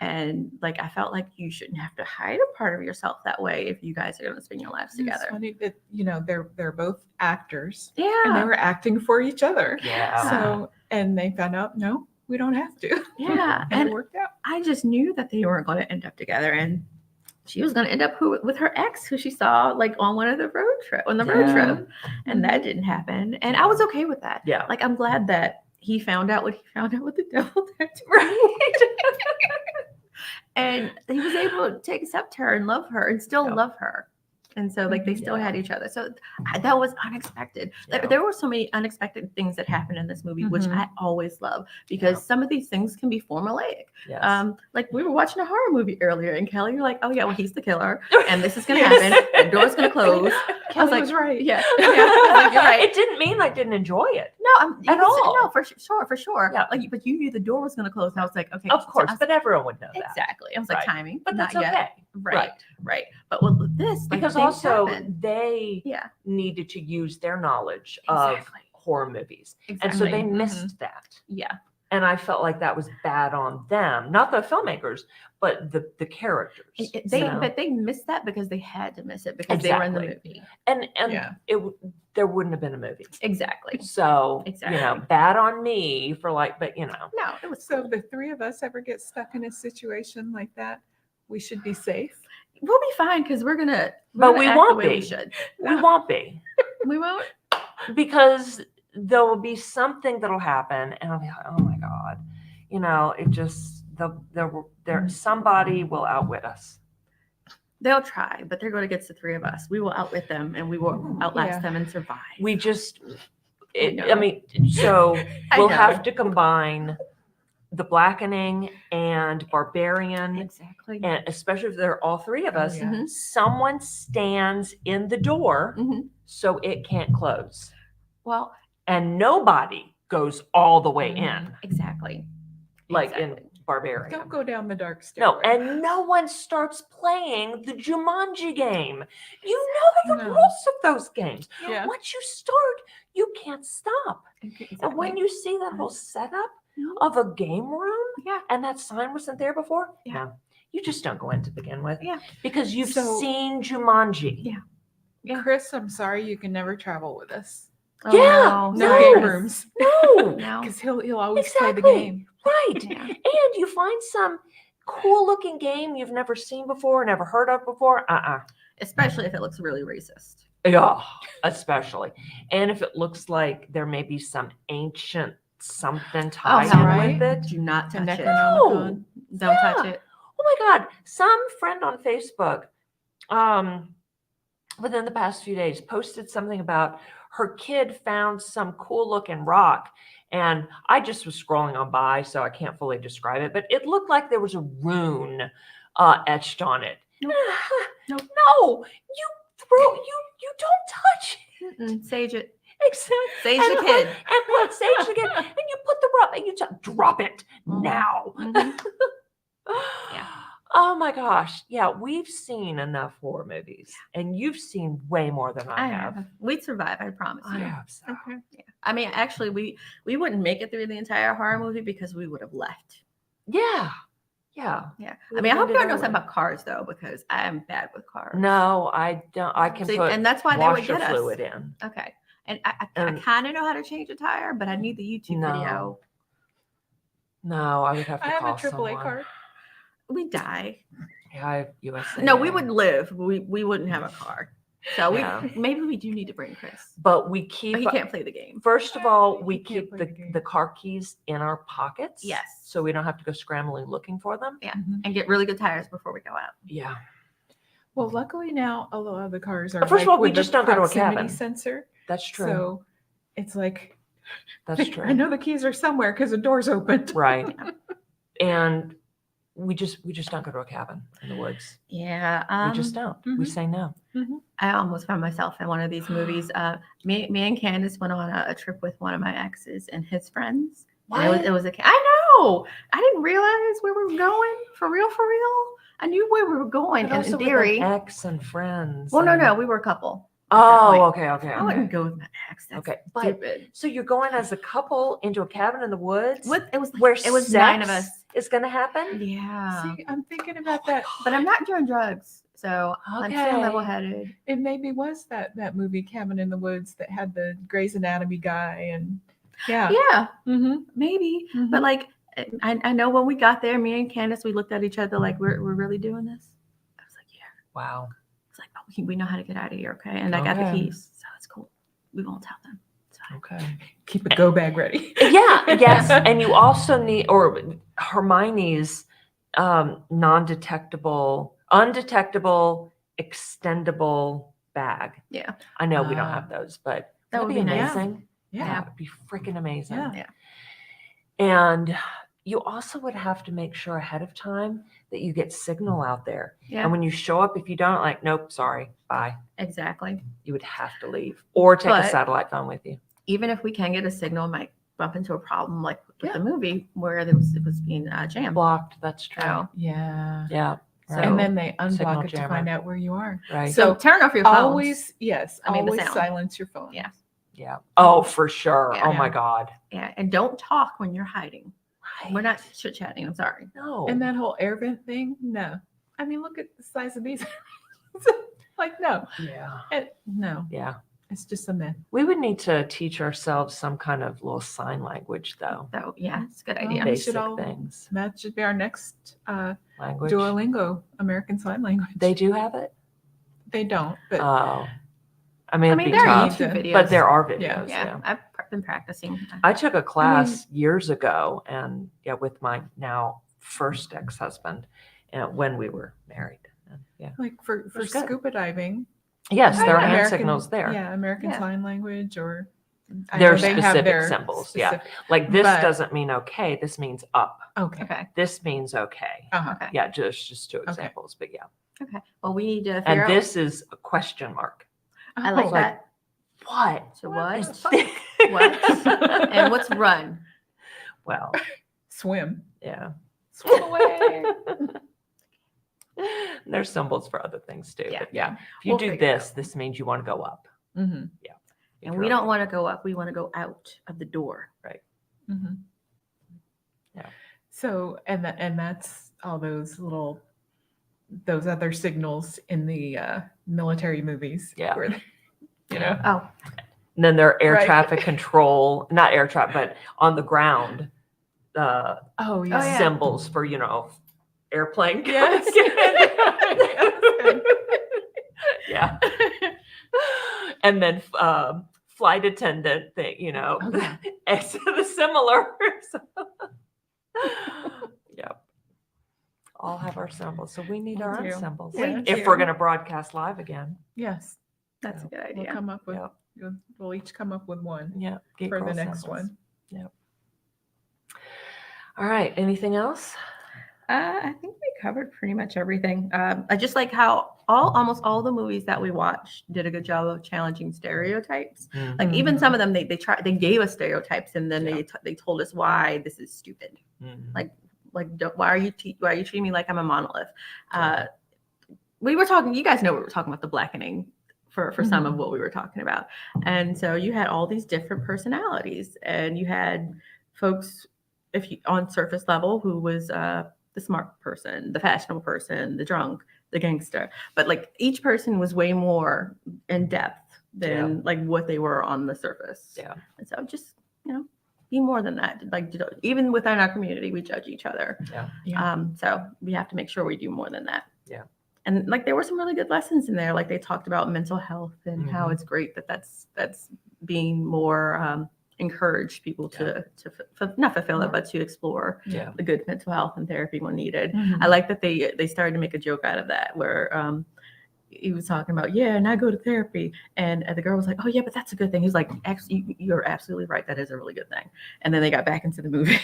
And like I felt like you shouldn't have to hide a part of yourself that way if you guys are gonna spend your lives It's together. funny that they're both actors Yeah. and they were acting for each other. Yeah. So and they found out no, we don't have to. Yeah. and And it worked out. I just knew that they weren't going to end up together. And she was going to end up with her ex, who she saw like on one of the road trip, on the road Yeah. trip, and that didn't happen. And I was okay with that. Yeah. Like I'm glad that he found out what he found out with the devil tattoo, Right. and he was able to accept her and love her and still Yeah. love her. And so like they still Yeah. had each other. So that was unexpected. Yeah. There were so many unexpected things that happened in this movie, which Mhm. I always love because Yeah. some of these things can be formulaic. Yes. Like we were watching a horror movie earlier, and Kelly, you're like, "Oh yeah, well he's the killer, and this is gonna Yes. happen. The door's gonna close." Kelly like, was right. Yeah, yeah. I was like, you're right. It didn't mean I didn't enjoy it. No, At all. No, for sure. Yeah. Like, but you knew the door was gonna close, and I was like, okay, Of so course, I was- but everyone would know that. exactly. I was like, Right. timing, But not that's yet. okay. Right. But with this, like, Because things also happen. they Yeah, needed to use their knowledge of exactly. horror movies. Exactly. And so they Mhm. missed that. yeah. And I felt like that was bad on them, not the filmmakers, but the characters. But they missed that because they had to miss it because they were in the Exactly. movie. and Yeah. there wouldn't have been a movie. Exactly. So Exactly. bad on me for but No, it was So cool. the three of us ever get stuck in a situation like that, we should be safe. We'll be fine because we're gonna. But gonna we act won't the way be. We should. we won't be, We won't. because there will be something that'll happen, and I'll be like, oh my god, it just somebody will outwit us. They'll try, but they're going against the three of us. We will outwit them, and we will outlast Yeah. them and survive. We just, know. so I we'll know. have to combine the Blackening and Barbarian, Exactly. and especially if they're all three of Oh, us, yeah. Mhm. someone stands in the door Mhm. so it can't close, Well, and nobody goes all the way Mhm. in, exactly. like Exactly. in Barbarian. Don't go down the dark No, stairway. and no one starts playing the Jumanji game. You know the No. rules of those games. Yeah. Once you start, you can't stop. Exactly. And when you see that whole setup Mhm. of a game room, Yeah. and that sign wasn't there before, Yeah. no, you just don't go in to begin with. Yeah. Because you've So- seen Jumanji. Yeah. Yeah. Chris, I'm sorry you can never travel with us. Oh, Yeah. No No. game rooms. No, No. Because he'll always play the Exactly. game. right. Yeah. And you find some cool looking game you've never seen before, never heard of before. Especially if it looks really racist. Yeah, especially. And if it looks like there may be some ancient something tied hell in right. with it. Do not The touch it. Necronomicon. Don't touch Yeah. it. Oh my God. Some friend on Facebook, within the past few days, posted something about her kid found some cool looking rock. And I just was scrolling on by, so I can't fully describe it, but it looked like there was a rune etched on it. Nope. Nope. No, you don't touch it. Mm-mm. Sage it. Exactly. Sage the kid. And put sage again. And you put the rub and you drop it Mhm. now. Mhm. Yeah. Oh my gosh. Yeah, we've seen enough horror movies. And you've seen way more than I have. We'd survive, I promise I you. hope so. Okay. Yeah. I mean, actually, we wouldn't make it through the entire horror movie because we would have left. Yeah. Yeah. Yeah. We I mean, I hope would've you done know it something early. about cars though, because I am bad with cars. No, I don't. I can See, put and that's why they would washer get us. fluid in. Okay. And I And- kind of know how to change a tire, but I need the YouTube No. video. No, I would have to I have call a AAA someone. card. We die. Yeah, I have USA. No, we would live. We wouldn't have a car. So Yeah. maybe we do need to bring Chris. But we But keep. he can't play the game. First of all, we He can't keep play the game. the car keys in our pockets. Yes. So we don't have to go scrambling looking for them. Yeah. Mhm. And get really good tires before we go out. Yeah. Well, luckily now a lot of the cars are First of all, we with the just don't go to a proximity cabin. sensor. That's true. So it's like That's true. I know the keys are somewhere because the door's opened. Right. And we just don't go to a cabin in the woods. Yeah. We just don't. We mhm. say no. I almost found myself in one of these movies. Me and Candace went on a trip with one of my exes and his friends. And it was I know. I didn't realize where we were going. For real. I knew where we were going. But And also in with theory. an ex and friends. Well, and- no. We were a couple. Oh, point. okay. I wouldn't go with my ex. That's Okay, but stupid. so you're going as a couple into a cabin in the woods It was where it was sex 9 of us. is going to happen? Yeah. See, I'm thinking about that. But I'm not doing drugs. So I'm Okay. still level headed. It maybe was that movie Cabin in the Woods that had the Grey's Anatomy guy and yeah. Yeah, Mm-hmm. maybe. But like I know when we got there, me and Candace, we looked at each other like we're really doing this. I was like, yeah. Wow. It's like, oh, we know how to get out of here, okay? And I got the Okay. keys, so it's cool. We won't tell them. It's fine. Okay. Keep a go bag ready. Yeah, yes. And you also need, or Hermione's undetectable, extendable bag. Yeah. I know we don't Ah. have those, but That would that'd be nice. amazing. Yeah. That would be freaking amazing. Yeah. And you also would have to make sure ahead of time that you get signal out there. Yeah. And when you show up, if you don't, like, nope, sorry, bye. Exactly. You would have to leave or take a But- satellite phone with you. Even if we can get a signal, it might bump into a problem like with Yeah. the movie where it was being jammed. Blocked. That's true. So, Yeah. Yeah. So- Right. And then they Signal unblock it to jammer. find out where you are. right. so turn off your phones. Always, yes, I mean, the always sound. silence your phone. Yeah. Yeah. Oh, for sure. Yeah. Oh my God. Yeah, and don't talk when you're hiding. We're not chit chatting. I'm sorry. No. And that whole air vent thing, no. I mean, look at the size of these. Like, no. Yeah. No, Yeah. it's just a myth. We would need to teach ourselves some kind of little sign language, though. So yeah, it's a good Well, idea. we Basic should all- things. That should be our next Language. Duolingo American Sign Language. They do have it? They don't, but Oh. I mean, I it'd mean, be there are tough. YouTube But videos. But there are Yeah. videos. Yeah, I've been practicing. I took a class years ago, and with my now first ex-husband, and when we were married. And, yeah. like for That's good. scuba diving. Yes, I there are know hand American- signals there. Yeah, American Yeah. Sign Language or I There know are they have specific their symbols, yeah. specific- Like this But- doesn't mean okay. This means up. Okay. Okay. This means okay. Uh-huh. Okay. Yeah, just two examples, but yeah. Okay. Well, we need to figure And out. this is a question mark. I like Oh, that. What? So what what? the fuck? What? And what's run? Well, Swim. yeah. Swim away. There's symbols for other things too. Yeah. But yeah, if you We'll do figure it this, this means you want to go up. Mm-hmm. If And you're we up. don't want to go up. We want to go out of the door. Mm-hmm. Yeah. So and that's all those other signals in the military movies. Yeah. Where they, you know. Oh, And then there are air Right. traffic control, not air traffic, but on the ground, Oh yeah. yeah. symbols for, airplane. Yes. Yeah. And then flight attendant thing, Okay. it's the similar. Yep. All have our symbols. So we need We our do. own symbols. We If do. we're going to broadcast live again. Yes. that's a good We'll idea. come up with. Yep. We'll each come up with one Yeah. Geek for the Girl next symbols. one. Yep. All right. Anything else? I think we covered pretty much everything. I just like how almost all the movies that we watched did a good job of challenging stereotypes. Like even some of them, they gave us stereotypes, and then Yeah. they told us why this is stupid. Mhm. Like why are you treating me like I'm a monolith? We were talking. You guys know we were talking about the blackening for some of what we were talking about, and so you had all these different personalities, and you had folks on surface level who was the smart person, the fashionable person, the drunk, the gangster, but like each person was way more in depth than like what they were on the surface. Yeah. And so just be more than that. Like even within our community, we judge each other. Yeah. Yeah. So we have to make sure we do more than that. Yeah. And like there were some really good lessons in there. Like they talked about mental health and how Mhm. it's great that that's being more encouraged people to not fulfill it, but to explore Yeah. the good mental health and therapy when needed. Mhm. I like that they started to make a joke out of that where he was talking about, yeah, and I go to therapy. And the girl was like, oh, yeah, but that's a good thing. He's like, actually, you're absolutely right. That is a really good thing. And then they got back into the movie.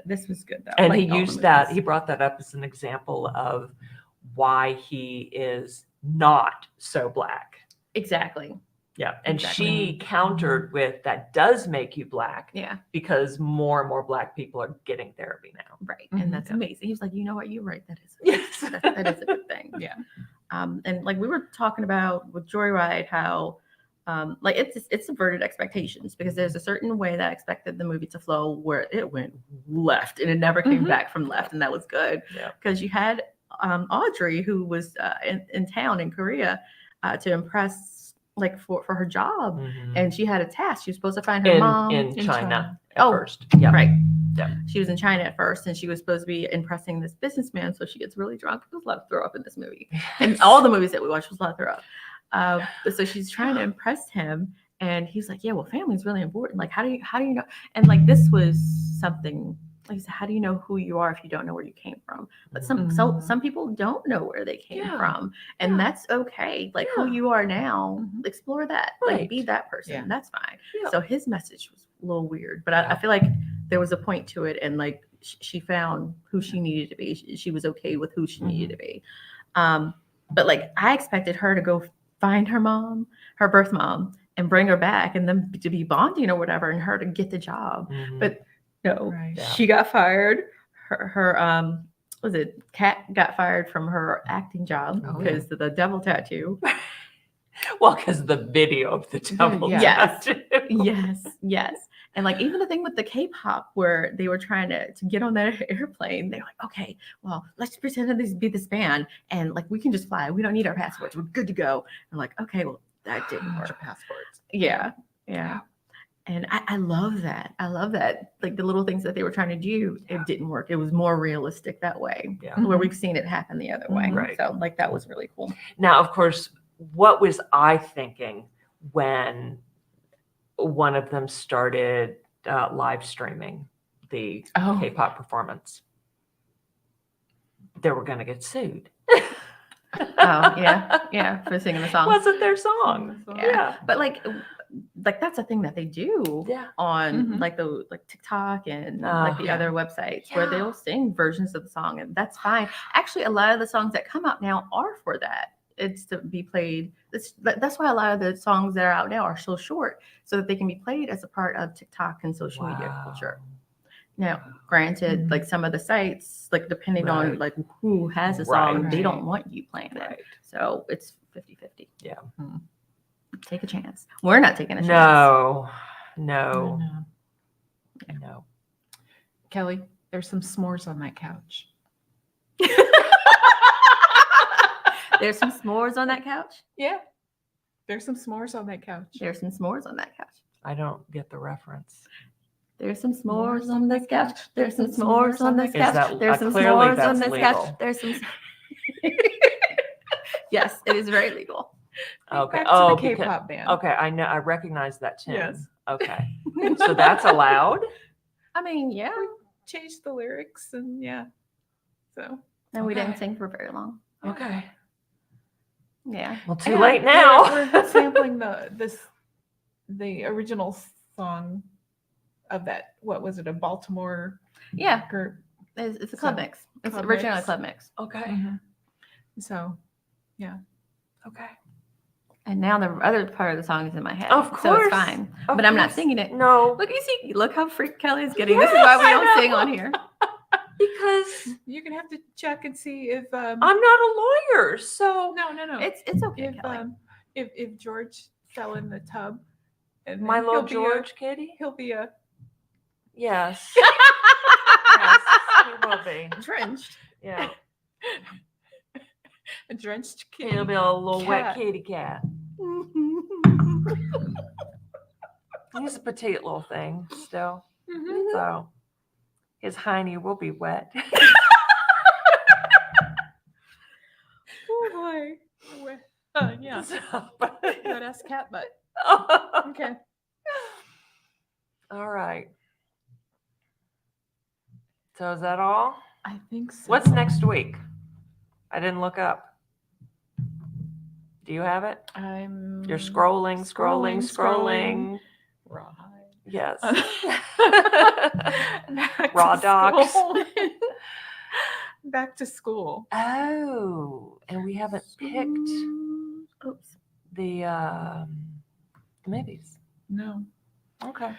This was good, though. And Like, he all the used that, movies. he brought that up as an example of why he is not so black. Exactly. Yeah. And Exactly. she countered with that does make you black Yeah. because more and more black people are getting therapy now. Right. Mhm. And that's Yeah. amazing. He was like, you know what? You're right. That is Yes. that is a good thing. Yeah. And like we were talking about with Joyride, how like it's subverted expectations because there's a certain way that I expected the movie to flow where it went left and it never came Mhm. back from left, and that was good Yeah. because you had Audrey, who was in town in Korea to impress like for her job, Mhm. and she had a task. She was supposed to find her mom in in China China. at Oh, first. Yeah. Right. Yeah. She was in China at first, and she was supposed to be impressing this businessman. So she gets really drunk. There's a lot of throw up in this movie, and all the movies that we watched was a lot of throw up. So she's trying to impress him, and he's like, "Yeah, well, family's really important. Like, how do you know?" And like this was something. Like, he said, how do you know who you are if you don't know where you came from? But some people don't know where they came Yeah. from, and Yeah. that's okay. Like who Yeah. you are now, Mhm. explore that. Right. Like be that person. Yeah. That's fine. Yeah. So his message was a little weird, but Yeah. I feel like there was a point to it, and like she found who she needed to be. She was okay with who she needed to be. But like I expected her to go find her mom, her birth mom, and bring her back, and then to be bonding or whatever, and her to get the job. Mhm. But no, Right. Yeah. she got fired. Her was it Kat got fired from her acting job Oh, because of the devil tattoo. Well, because the video of the devil Yes. tattoo. Yes. And like even the thing with the K-pop where they were trying to get on that airplane, they're like, okay, well, let's pretend that this be this band and like we can just fly. We don't need our passports. We're good to go. And like, okay, well, that didn't work. Passports. Yeah. And I love that. I love that. Like the little things that they were trying to do, it didn't work. It was more realistic that way. Yeah. Where we've seen it happen the other way. Right. So like that was really cool. Now, of course, what was I thinking when one of them started live streaming the Oh. K-pop performance? They were going to get sued. Oh, yeah, for singing the song. Wasn't their song? Yeah. But like that's a thing that they do Yeah. on Mhm. like TikTok and Oh, like the yeah. other websites where Yeah. they'll sing versions of the song, and that's fine. Actually, a lot of the songs that come out now are for that. It's to be played. That's why a lot of the songs that are out now are so short, so that they can be played as a part of TikTok and social media culture. Now, granted, Mhm. like some of the sites, like depending on Right. like who has a song, Right. they don't want you playing it. Right. So it's 50-50. Yeah. Take a chance. We're not taking a chance. No. Kelly, there's some s'mores on that couch. There's some s'mores on that couch. Yeah. There's some s'mores on that couch. There's some s'mores on that couch. I don't get the reference. There's some s'mores on this couch. There's some s'mores on this Is couch. that- There's some clearly s'mores on that's this legal. couch. There's some. Yes, it is very legal. Okay. Back to Oh, the because, K-pop band. okay. I know. I recognize that tune. Yes. Okay. So that's allowed? I mean, yeah. Changed the lyrics and yeah. So And we didn't Okay. sing for very long. Okay. Yeah. Well, too Yeah, late now. We're sampling the original song of that. What was it? A Baltimore Yeah. group. It's a club So, mix. It's club originally a mix. club mix. Okay. So Okay. And now the other part of the song is in my head. Of So it's course. fine. Of But I'm not course. singing it. No. Look how freaked Kelly is getting. This is why we Yes, I don't sing know. on here. Because you're gonna have to check and see if I'm not a lawyer, so no. It's okay, If Kelly. if George fell in the tub and my then little he'll be George kitty. he'll be a Yes. Yes, he will be. Drenched. Yeah. drenched kitty. He'll be a little wet cat. kitty cat. He's a petite little thing still. Mhm. So his hiney will be wet. Oh boy. Yeah. Wet ass cat butt. Okay. All right. So is that all? I think so. What's next week? I didn't look up. Do you have it? You're scrolling. Rawhide. Yes. Back Raw to docs. school. Back to school. Oh, and we haven't picked Oops. the movies. No. Okay.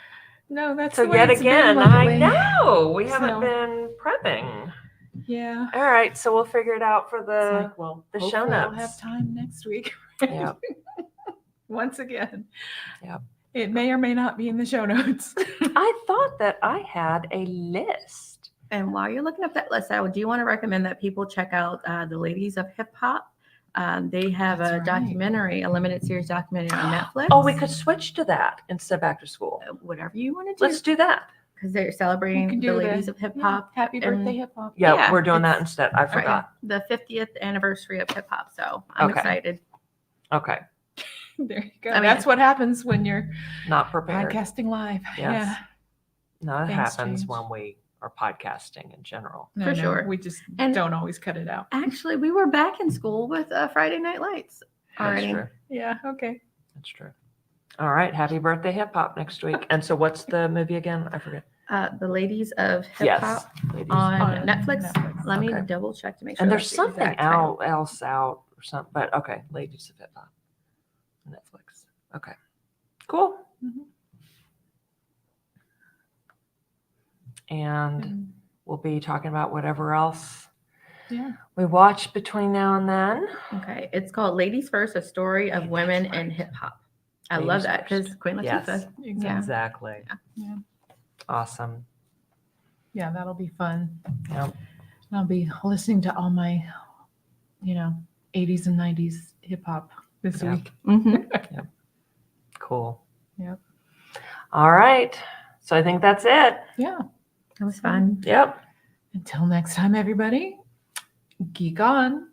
No, that's So the way yet it's been again, I lately. know we haven't So- been prepping. Yeah. All right, so we'll figure it out for It's the like, well, the show hopefully I'll notes. have time next week. Yep. Once again. Yep. It may or may not be in the show notes. I thought that I had a list. And while you're looking up that list, I do want to recommend that people check out the Ladies of Hip Hop. They have That's a right. documentary, a limited series documentary on Netflix. Oh, we could switch to that instead of back to school. Whatever you want to do. Let's do that. Because they're We celebrating can the do Ladies the- of Hip Yeah, Hop. Happy and- birthday, hip hop. Yeah, Yeah, we're doing that it's- instead. I forgot. The 50th anniversary of hip hop. So I'm Okay. excited. Okay. There you go. I mean- That's what happens when you're Not prepared. podcasting live. Yes. Yeah. No, it Things happens change. when we are podcasting in general. I For know. sure. We just And- don't always cut it out. Actually, we were back in school with Friday Night Lights already. That's true. Yeah. Okay. That's true. All right. Happy birthday, hip hop next week. And so, what's the movie again? I forget. The Ladies of Hip Yes. Hop Ladies. on On Netflix. Netflix. Let me Okay. double check to make sure. And that's there's the something exact title. else out or something, but okay. Ladies of hip hop. Netflix. Okay. Cool. Mhm. And we'll be talking about whatever else Yeah. we watch between now and then. Okay, it's called Ladies First: A Story of That's Women right. in Hip Hop. I Ladies love that because First. Queen Yes. Latifah. Exactly. Yeah. Exactly. Yeah. Awesome. Yeah. That'll be fun. Yep. I'll be listening to all my, 80s and 90s hip hop this Yeah. week. Mm-hmm. Cool. Yep. All right. So I think that's it. Yeah. It was fun. Yep. Until next time, everybody, geek on.